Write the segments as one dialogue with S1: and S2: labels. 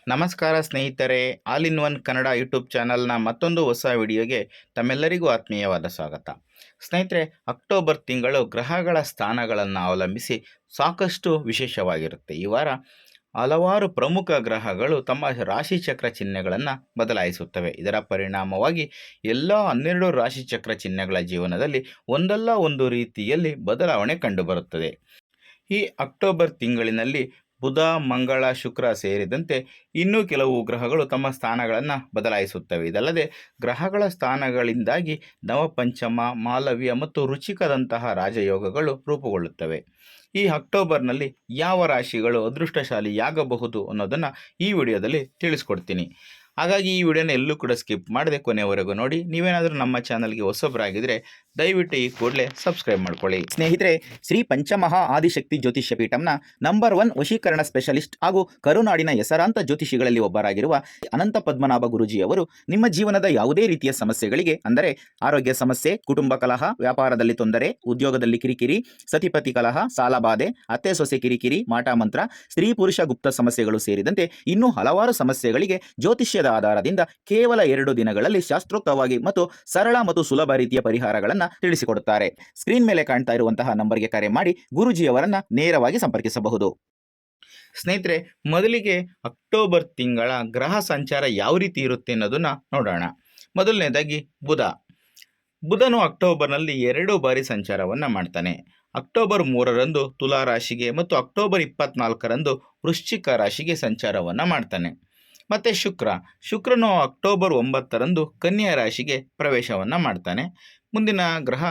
S1: ನಮಸ್ಕಾರ ಸ್ನೇಹಿತರೆ, all in one Kannada YouTube ಚಾನಲ್ನ ಮತ್ತೊಂದು ಹೊಸ ವಿಡಿಯೋಗೆ ತಮ್ಮೆಲ್ಲರಿಗೂ ಆತ್ಮೀಯವಾದ ಸ್ವಾಗತ. ಸ್ನೇಹಿತರೆ, ಅಕ್ಟೋಬರ್ ತಿಂಗಳು ಗ್ರಹಗಳ ಸ್ಥಾನಗಳನ್ನು ಅವಲಂಬಿಸಿ ಸಾಕಷ್ಟು ವಿಶೇಷವಾಗಿರುತ್ತೆ. ಈ ವಾರ ಹಲವಾರು ಪ್ರಮುಖ ಗ್ರಹಗಳು ತಮ್ಮ ರಾಶಿಚಕ್ರ ಚಿಹ್ನೆಗಳನ್ನು ಬದಲಾಯಿಸುತ್ತವೆ. ಇದರ ಪರಿಣಾಮವಾಗಿ ಎಲ್ಲ 12 ರಾಶಿಚಕ್ರ ಚಿಹ್ನೆಗಳ ಜೀವನದಲ್ಲಿ ಒಂದಲ್ಲ ಒಂದು ರೀತಿಯಲ್ಲಿ ಬದಲಾವಣೆ ಕಂಡುಬರುತ್ತದೆ. ಈ ಅಕ್ಟೋಬರ್ ತಿಂಗಳಿನಲ್ಲಿ ಬುಧ, ಮಂಗಳ, ಶುಕ್ರ ಸೇರಿದಂತೆ ಇನ್ನೂ ಕೆಲವು ಗ್ರಹಗಳು ತಮ್ಮ ಸ್ಥಾನಗಳನ್ನು ಬದಲಾಯಿಸುತ್ತವೆ. ಇದಲ್ಲದೆ ಗ್ರಹಗಳ ಸ್ಥಾನಗಳಿಂದಾಗಿ ನವಪಂಚಮ, ಮಾಲವ್ಯ ಮತ್ತು ರುಚಿಕದಂತಹ ರಾಜಯೋಗಗಳು ರೂಪುಗೊಳ್ಳುತ್ತವೆ. ಈ ಅಕ್ಟೋಬರ್ನಲ್ಲಿ ಯಾವ ರಾಶಿಗಳು ಅದೃಷ್ಟಶಾಲಿಯಾಗಬಹುದು ಅನ್ನೋದನ್ನು ಈ ವಿಡಿಯೋದಲ್ಲಿ ತಿಳಿಸ್ಕೊಡ್ತೀನಿ. ಹಾಗಾಗಿ ಈ ವಿಡಿಯೋನ ಎಲ್ಲೂ ಕೂಡ ಸ್ಕಿಪ್ ಮಾಡದೆ ಕೊನೆಯವರೆಗೂ ನೋಡಿ. ನೀವೇನಾದರೂ ನಮ್ಮ ಚಾನಲ್ಗೆ ಹೊಸಬರಾಗಿದ್ದರೆ ದಯವಿಟ್ಟು ಈ ಕೂಡಲೇ ಸಬ್ಸ್ಕ್ರೈಬ್ ಮಾಡ್ಕೊಳ್ಳಿ.
S2: ಸ್ನೇಹಿತರೆ, ಶ್ರೀ ಪಂಚಮಹಾ ಆದಿಶಕ್ತಿ ಜ್ಯೋತಿಷ್ಯ ಪೀಠಂನ ನಂಬರ್ 1 ವಶೀಕರಣ ಸ್ಪೆಷಲಿಸ್ಟ್ ಹಾಗೂ ಕರುನಾಡಿನ ಹೆಸರಾಂತ ಜ್ಯೋತಿಷಿಗಳಲ್ಲಿ ಒಬ್ಬರಾಗಿರುವ ಅನಂತ ಪದ್ಮನಾಭ ಗುರೂಜಿಯವರು ನಿಮ್ಮ ಜೀವನದ ಯಾವುದೇ ರೀತಿಯ ಸಮಸ್ಯೆಗಳಿಗೆ, ಅಂದರೆ ಆರೋಗ್ಯ ಸಮಸ್ಯೆ, ಕುಟುಂಬ ಕಲಹ, ವ್ಯಾಪಾರದಲ್ಲಿ ತೊಂದರೆ, ಉದ್ಯೋಗದಲ್ಲಿ ಕಿರಿಕಿರಿ, ಸತಿಪತಿ ಕಲಹ, ಸಾಲಬಾಧೆ, ಅತ್ತೆ ಸೊಸೆ ಕಿರಿಕಿರಿ, ಮಾಟ ಮಂತ್ರ, ಸ್ತ್ರೀ ಪುರುಷ ಗುಪ್ತ ಸಮಸ್ಯೆಗಳು ಸೇರಿದಂತೆ ಇನ್ನೂ ಹಲವಾರು ಸಮಸ್ಯೆಗಳಿಗೆ ಜ್ಯೋತಿಷ್ಯದ ಆಧಾರದಿಂದ ಕೇವಲ 2 ದಿನಗಳಲ್ಲಿ ಶಾಸ್ತ್ರೋಕ್ತವಾಗಿ ಮತ್ತು ಸರಳ ಮತ್ತು ಸುಲಭ ರೀತಿಯ ಪರಿಹಾರಗಳನ್ನು ತಿಳಿಸಿಕೊಡುತ್ತಾರೆ. ಸ್ಕ್ರೀನ್ ಮೇಲೆ ಕಾಣ್ತಾ ಇರುವಂತಹ ನಂಬರ್ಗೆ ಕರೆ ಮಾಡಿ ಗುರೂಜಿಯವರನ್ನ ನೇರವಾಗಿ ಸಂಪರ್ಕಿಸಬಹುದು.
S1: ಸ್ನೇಹಿತರೆ, ಮೊದಲಿಗೆ ಅಕ್ಟೋಬರ್ ತಿಂಗಳ ಗ್ರಹ ಸಂಚಾರ ಯಾವ ರೀತಿ ಇರುತ್ತೆ ಅನ್ನೋದನ್ನ ನೋಡೋಣ. ಮೊದಲನೇದಾಗಿ ಬುಧನು ಅಕ್ಟೋಬರ್ನಲ್ಲಿ 2 ಬಾರಿ ಸಂಚಾರವನ್ನು ಮಾಡ್ತಾನೆ. ಅಕ್ಟೋಬರ್ 3ರಂದು ತುಲಾ ರಾಶಿಗೆ ಮತ್ತು ಅಕ್ಟೋಬರ್ 24ರಂದು ವೃಶ್ಚಿಕ ರಾಶಿಗೆ ಸಂಚಾರವನ್ನು ಮಾಡ್ತಾನೆ. ಮತ್ತು ಶುಕ್ರನು ಅಕ್ಟೋಬರ್ 9ರಂದು ಕನ್ಯಾ ರಾಶಿಗೆ ಪ್ರವೇಶವನ್ನು ಮಾಡ್ತಾನೆ. ಮುಂದಿನ ಗ್ರಹ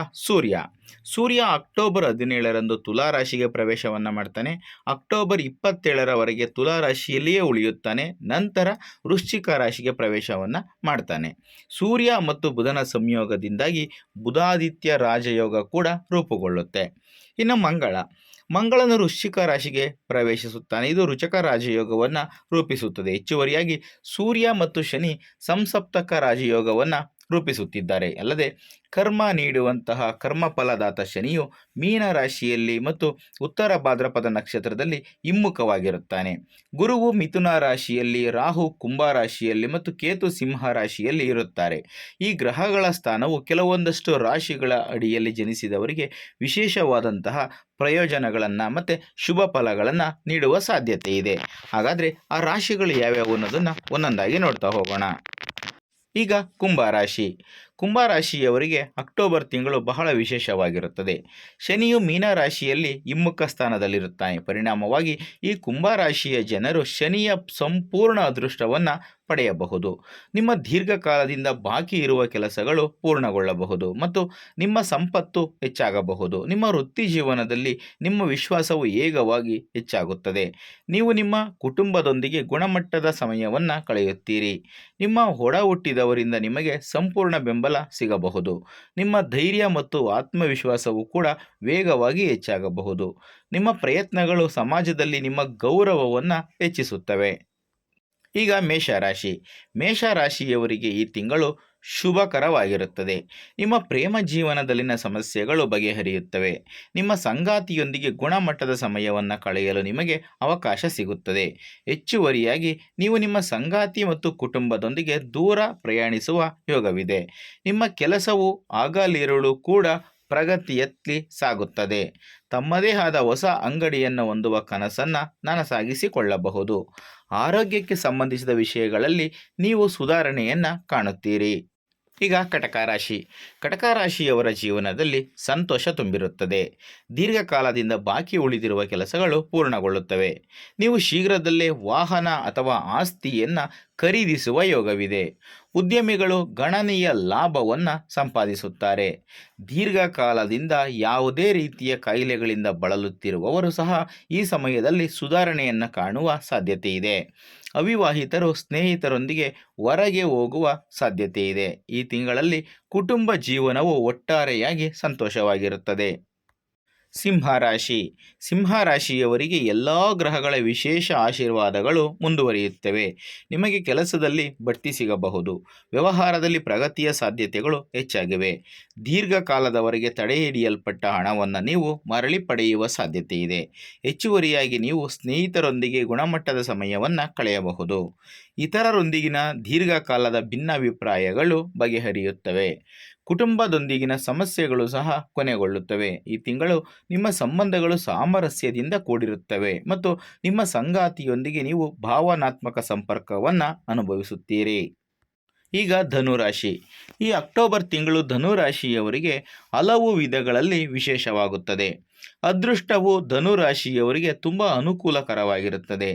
S1: ಸೂರ್ಯ ಅಕ್ಟೋಬರ್ 17ರಂದು ತುಲಾ ರಾಶಿಗೆ ಪ್ರವೇಶವನ್ನು ಮಾಡ್ತಾನೆ. ಅಕ್ಟೋಬರ್ 27ರವರೆಗೆ ತುಲಾ ರಾಶಿಯಲ್ಲಿಯೇ ಉಳಿಯುತ್ತಾನೆ. ನಂತರ ವೃಶ್ಚಿಕ ರಾಶಿಗೆ ಪ್ರವೇಶವನ್ನು ಮಾಡ್ತಾನೆ. ಸೂರ್ಯ ಮತ್ತು ಬುಧನ ಸಂಯೋಗದಿಂದಾಗಿ ಬುಧಾದಿತ್ಯ ರಾಜಯೋಗ ಕೂಡ ರೂಪುಗೊಳ್ಳುತ್ತೆ. ಇನ್ನು ಮಂಗಳನು ವೃಶ್ಚಿಕ ರಾಶಿಗೆ ಪ್ರವೇಶಿಸುತ್ತಾನೆ. ಇದು ರುಚಕ ರಾಜಯೋಗವನ್ನು ರೂಪಿಸುತ್ತದೆ. ಹೆಚ್ಚುವರಿಯಾಗಿ ಸೂರ್ಯ ಮತ್ತು ಶನಿ ಸಂಸಪ್ತಕ ರಾಜಯೋಗವನ್ನು ರೂಪಿಸುತ್ತಿದ್ದಾರೆ. ಅಲ್ಲದೆ ಕರ್ಮ ನೀಡುವಂತಹ ಕರ್ಮಫಲದಾತ ಶನಿಯು ಮೀನ ರಾಶಿಯಲ್ಲಿ ಮತ್ತು ಉತ್ತರ ಭಾದ್ರಪದ ನಕ್ಷತ್ರದಲ್ಲಿ ಹಿಮ್ಮುಖವಾಗಿರುತ್ತಾನೆ. ಗುರುವು ಮಿಥುನ ರಾಶಿಯಲ್ಲಿ, ರಾಹು ಕುಂಭ ರಾಶಿಯಲ್ಲಿ ಮತ್ತು ಕೇತು ಸಿಂಹ ರಾಶಿಯಲ್ಲಿ ಇರುತ್ತಾರೆ. ಈ ಗ್ರಹಗಳ ಸ್ಥಾನವು ಕೆಲವೊಂದಷ್ಟು ರಾಶಿಗಳ ಅಡಿಯಲ್ಲಿ ಜನಿಸಿದವರಿಗೆ ವಿಶೇಷವಾದಂತಹ ಪ್ರಯೋಜನಗಳನ್ನು ಮತ್ತು ಶುಭ ಫಲಗಳನ್ನು ನೀಡುವ ಸಾಧ್ಯತೆ ಇದೆ. ಹಾಗಾದರೆ ಆ ರಾಶಿಗಳು ಯಾವ್ಯಾವು ಅನ್ನೋದನ್ನು ಒಂದೊಂದಾಗಿ ನೋಡ್ತಾ ಹೋಗೋಣ. ಈಗ ಕುಂಭರಾಶಿಯವರಿಗೆ ಅಕ್ಟೋಬರ್ ತಿಂಗಳು ಬಹಳ ವಿಶೇಷವಾಗಿರುತ್ತದೆ. ಶನಿಯು ಮೀನ ರಾಶಿಯಲ್ಲಿ ಹಿಮ್ಮುಖ ಸ್ಥಾನದಲ್ಲಿರುತ್ತಾನೆ. ಪರಿಣಾಮವಾಗಿ ಈ ಕುಂಭರಾಶಿಯ ಜನರು ಶನಿಯ ಸಂಪೂರ್ಣ ಅದೃಷ್ಟವನ್ನು ಪಡೆಯಬಹುದು. ನಿಮ್ಮ ದೀರ್ಘಕಾಲದಿಂದ ಬಾಕಿ ಇರುವ ಕೆಲಸಗಳು ಪೂರ್ಣಗೊಳ್ಳಬಹುದು ಮತ್ತು ನಿಮ್ಮ ಸಂಪತ್ತು ಹೆಚ್ಚಾಗಬಹುದು. ನಿಮ್ಮ ವೃತ್ತಿ ಜೀವನದಲ್ಲಿ ನಿಮ್ಮ ವಿಶ್ವಾಸವು ವೇಗವಾಗಿ ಹೆಚ್ಚಾಗುತ್ತದೆ. ನೀವು ನಿಮ್ಮ ಕುಟುಂಬದೊಂದಿಗೆ ಗುಣಮಟ್ಟದ ಸಮಯವನ್ನು ಕಳೆಯುತ್ತೀರಿ. ನಿಮ್ಮ ಒಡ ಹುಟ್ಟಿದವರಿಂದ ನಿಮಗೆ ಸಂಪೂರ್ಣ ಬೆಂಬಲ ಸಿಗಬಹುದು. ನಿಮ್ಮ ಧೈರ್ಯ ಮತ್ತು ಆತ್ಮವಿಶ್ವಾಸವು ಕೂಡ ವೇಗವಾಗಿ ಹೆಚ್ಚಾಗಬಹುದು. ನಿಮ್ಮ ಪ್ರಯತ್ನಗಳು ಸಮಾಜದಲ್ಲಿ ನಿಮ್ಮ ಗೌರವವನ್ನು ಹೆಚ್ಚಿಸುತ್ತವೆ. ಈಗ ಮೇಷರಾಶಿಯವರಿಗೆ ಈ ತಿಂಗಳು ಶುಭಕರವಾಗಿರುತ್ತದೆ. ನಿಮ್ಮ ಪ್ರೇಮ ಜೀವನದಲ್ಲಿನ ಸಮಸ್ಯೆಗಳು ಬಗೆಹರಿಯುತ್ತವೆ. ನಿಮ್ಮ ಸಂಗಾತಿಯೊಂದಿಗೆ ಗುಣಮಟ್ಟದ ಸಮಯವನ್ನು ಕಳೆಯಲು ನಿಮಗೆ ಅವಕಾಶ ಸಿಗುತ್ತದೆ. ಹೆಚ್ಚುವರಿಯಾಗಿ ನೀವು ನಿಮ್ಮ ಸಂಗಾತಿ ಮತ್ತು ಕುಟುಂಬದೊಂದಿಗೆ ದೂರ ಪ್ರಯಾಣಿಸುವ ಯೋಗವಿದೆ. ನಿಮ್ಮ ಕೆಲಸವು ಹಗಲಿರುಳು ಕೂಡ ಪ್ರಗತಿಯತ್ತಿ ಸಾಗುತ್ತದೆ. ತಮ್ಮದೇ ಆದ ಹೊಸ ಅಂಗಡಿಯನ್ನು ಹೊಂದುವ ಕನಸನ್ನು ನನಸಾಗಿಸಿಕೊಳ್ಳಬಹುದು. ಆರೋಗ್ಯಕ್ಕೆ ಸಂಬಂಧಿಸಿದ ವಿಷಯಗಳಲ್ಲಿ ನೀವು ಸುಧಾರಣೆಯನ್ನು ಕಾಣುತ್ತೀರಿ. ಈಗ ಕಟಕ ರಾಶಿಯವರ ಜೀವನದಲ್ಲಿ ಸಂತೋಷ ತುಂಬಿರುತ್ತದೆ. ದೀರ್ಘಕಾಲದಿಂದ ಬಾಕಿ ಉಳಿದಿರುವ ಕೆಲಸಗಳು ಪೂರ್ಣಗೊಳ್ಳುತ್ತವೆ. ನೀವು ಶೀಘ್ರದಲ್ಲೇ ವಾಹನ ಅಥವಾ ಆಸ್ತಿಯನ್ನು ಖರೀದಿಸುವ ಯೋಗವಿದೆ. ಉದ್ಯಮಿಗಳು ಗಣನೀಯ ಲಾಭವನ್ನು ಸಂಪಾದಿಸುತ್ತಾರೆ. ದೀರ್ಘಕಾಲದಿಂದ ಯಾವುದೇ ರೀತಿಯ ಕಾಯಿಲೆಗಳಿಂದ ಬಳಲುತ್ತಿರುವವರು ಸಹ ಈ ಸಮಯದಲ್ಲಿ ಸುಧಾರಣೆಯನ್ನು ಕಾಣುವ ಸಾಧ್ಯತೆ ಇದೆ. ಅವಿವಾಹಿತರು ಸ್ನೇಹಿತರೊಂದಿಗೆ ಹೊರಗೆ ಹೋಗುವ ಸಾಧ್ಯತೆ ಇದೆ. ಈ ತಿಂಗಳಲ್ಲಿ ಕುಟುಂಬ ಜೀವನವು ಒಟ್ಟಾರೆಯಾಗಿ ಸಂತೋಷವಾಗಿರುತ್ತದೆ. ಸಿಂಹರಾಶಿ. ಸಿಂಹರಾಶಿಯವರಿಗೆ ಎಲ್ಲ ಗ್ರಹಗಳ ವಿಶೇಷ ಆಶೀರ್ವಾದಗಳು ಮುಂದುವರಿಯುತ್ತವೆ. ನಿಮಗೆ ಕೆಲಸದಲ್ಲಿ ಬಡ್ತಿ ಸಿಗಬಹುದು. ವ್ಯವಹಾರದಲ್ಲಿ ಪ್ರಗತಿಯ ಸಾಧ್ಯತೆಗಳು ಹೆಚ್ಚಾಗಿವೆ. ದೀರ್ಘಕಾಲದವರೆಗೆ ತಡೆಹಿಡಿಯಲ್ಪಟ್ಟ ಹಣವನ್ನು ನೀವು ಮರಳಿ ಪಡೆಯುವ ಸಾಧ್ಯತೆ ಇದೆ. ಹೆಚ್ಚುವರಿಯಾಗಿ ನೀವು ಸ್ನೇಹಿತರೊಂದಿಗೆ ಗುಣಮಟ್ಟದ ಸಮಯವನ್ನು ಕಳೆಯಬಹುದು. ಇತರರೊಂದಿಗಿನ ದೀರ್ಘಕಾಲದ ಭಿನ್ನಾಭಿಪ್ರಾಯಗಳು ಬಗೆಹರಿಯುತ್ತವೆ. ಕುಟುಂಬದೊಂದಿಗಿನ ಸಮಸ್ಯೆಗಳು ಸಹ ಕೊನೆಗೊಳ್ಳುತ್ತವೆ. ಈ ತಿಂಗಳು ನಿಮ್ಮ ಸಂಬಂಧಗಳು ಸಾಮರಸ್ಯದಿಂದ ಕೂಡಿರುತ್ತವೆ ಮತ್ತು ನಿಮ್ಮ ಸಂಗಾತಿಯೊಂದಿಗೆ ನೀವು ಭಾವನಾತ್ಮಕ ಸಂಪರ್ಕವನ್ನು ಅನುಭವಿಸುತ್ತೀರಿ. ಈಗ ಧನುರಾಶಿ. ಈ ಅಕ್ಟೋಬರ್ ತಿಂಗಳು ಧನುರಾಶಿಯವರಿಗೆ ಹಲವು ವಿಧಗಳಲ್ಲಿ ವಿಶೇಷವಾಗುತ್ತದೆ. ಅದೃಷ್ಟವು ಧನುರಾಶಿಯವರಿಗೆ ತುಂಬ ಅನುಕೂಲಕರವಾಗಿರುತ್ತದೆ.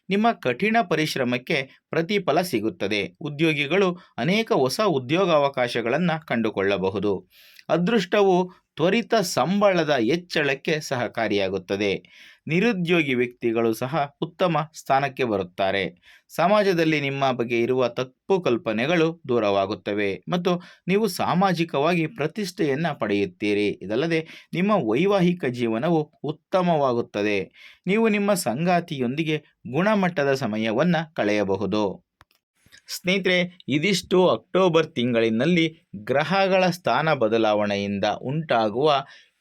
S1: ನಿಮ್ಮ ಕಠಿಣ ಪರಿಶ್ರಮಕ್ಕೆ ಪ್ರತಿಫಲ ಸಿಗುತ್ತದೆ. ಉದ್ಯೋಗಿಗಳು ಅನೇಕ ಹೊಸ ಉದ್ಯೋಗಾವಕಾಶಗಳನ್ನು ಕಂಡುಕೊಳ್ಳಬಹುದು. ಅದೃಷ್ಟವು ತ್ವರಿತ ಸಂಬಳದ ಹೆಚ್ಚಳಕ್ಕೆ ಸಹಕಾರಿಯಾಗುತ್ತದೆ. ನಿರುದ್ಯೋಗಿ ವ್ಯಕ್ತಿಗಳು ಸಹ ಉತ್ತಮ ಸ್ಥಾನಕ್ಕೆ ಬರುತ್ತಾರೆ. ಸಮಾಜದಲ್ಲಿ ನಿಮ್ಮ ಬಗ್ಗೆ ಇರುವ ತಪ್ಪು ಕಲ್ಪನೆಗಳು ದೂರವಾಗುತ್ತವೆ ಮತ್ತು ನೀವು ಸಾಮಾಜಿಕವಾಗಿ ಪ್ರತಿಷ್ಠೆಯನ್ನು ಪಡೆಯುತ್ತೀರಿ. ಇದಲ್ಲದೆ ನಿಮ್ಮ ವೈವಾಹಿಕ ಜೀವನವು ಉತ್ತಮವಾಗುತ್ತದೆ. ನೀವು ನಿಮ್ಮ ಸಂಗಾತಿಯೊಂದಿಗೆ ಗುಣಮಟ್ಟದ ಸಮಯವನ್ನು ಕಳೆಯಬಹುದು. ಸ್ನೇಹಿತರೆ, ಇದಿಷ್ಟು ಅಕ್ಟೋಬರ್ ತಿಂಗಳಿನಲ್ಲಿ ಗ್ರಹಗಳ ಸ್ಥಾನ ಬದಲಾವಣೆಯಿಂದ ಉಂಟಾಗುವ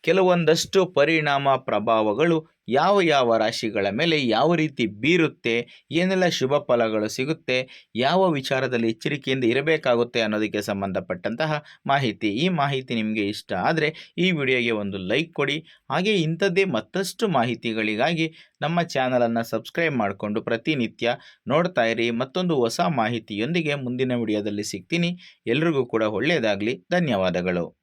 S1: ಕೆಲವೊಂದಷ್ಟು ಪರಿಣಾಮ ಪ್ರಭಾವಗಳು ಯಾವ ಯಾವ ರಾಶಿಗಳ ಮೇಲೆ ಯಾವ ರೀತಿ ಬೀರುತ್ತೆ, ಏನೆಲ್ಲ ಶುಭ ಫಲಗಳು ಸಿಗುತ್ತೆ, ಯಾವ ವಿಚಾರದಲ್ಲಿ ಎಚ್ಚರಿಕೆಯಿಂದ ಇರಬೇಕಾಗುತ್ತೆ ಅನ್ನೋದಕ್ಕೆ ಸಂಬಂಧಪಟ್ಟಂತಹ ಮಾಹಿತಿ. ಈ ಮಾಹಿತಿ ನಿಮಗೆ ಇಷ್ಟ ಆದರೆ ಈ ವಿಡಿಯೋಗೆ ಒಂದು ಲೈಕ್ ಕೊಡಿ. ಹಾಗೆ ಇಂಥದ್ದೇ ಮತ್ತಷ್ಟು ಮಾಹಿತಿಗಳಿಗಾಗಿ ನಮ್ಮ ಚಾನಲನ್ನು ಸಬ್ಸ್ಕ್ರೈಬ್ ಮಾಡಿಕೊಂಡು ಪ್ರತಿನಿತ್ಯ ನೋಡ್ತಾ ಇರಿ. ಮತ್ತೊಂದು ಹೊಸ ಮಾಹಿತಿಯೊಂದಿಗೆ ಮುಂದಿನ ವಿಡಿಯೋದಲ್ಲಿ ಸಿಗ್ತೀನಿ. ಎಲ್ರಿಗೂ ಕೂಡ ಒಳ್ಳೆಯದಾಗಲಿ. ಧನ್ಯವಾದಗಳು.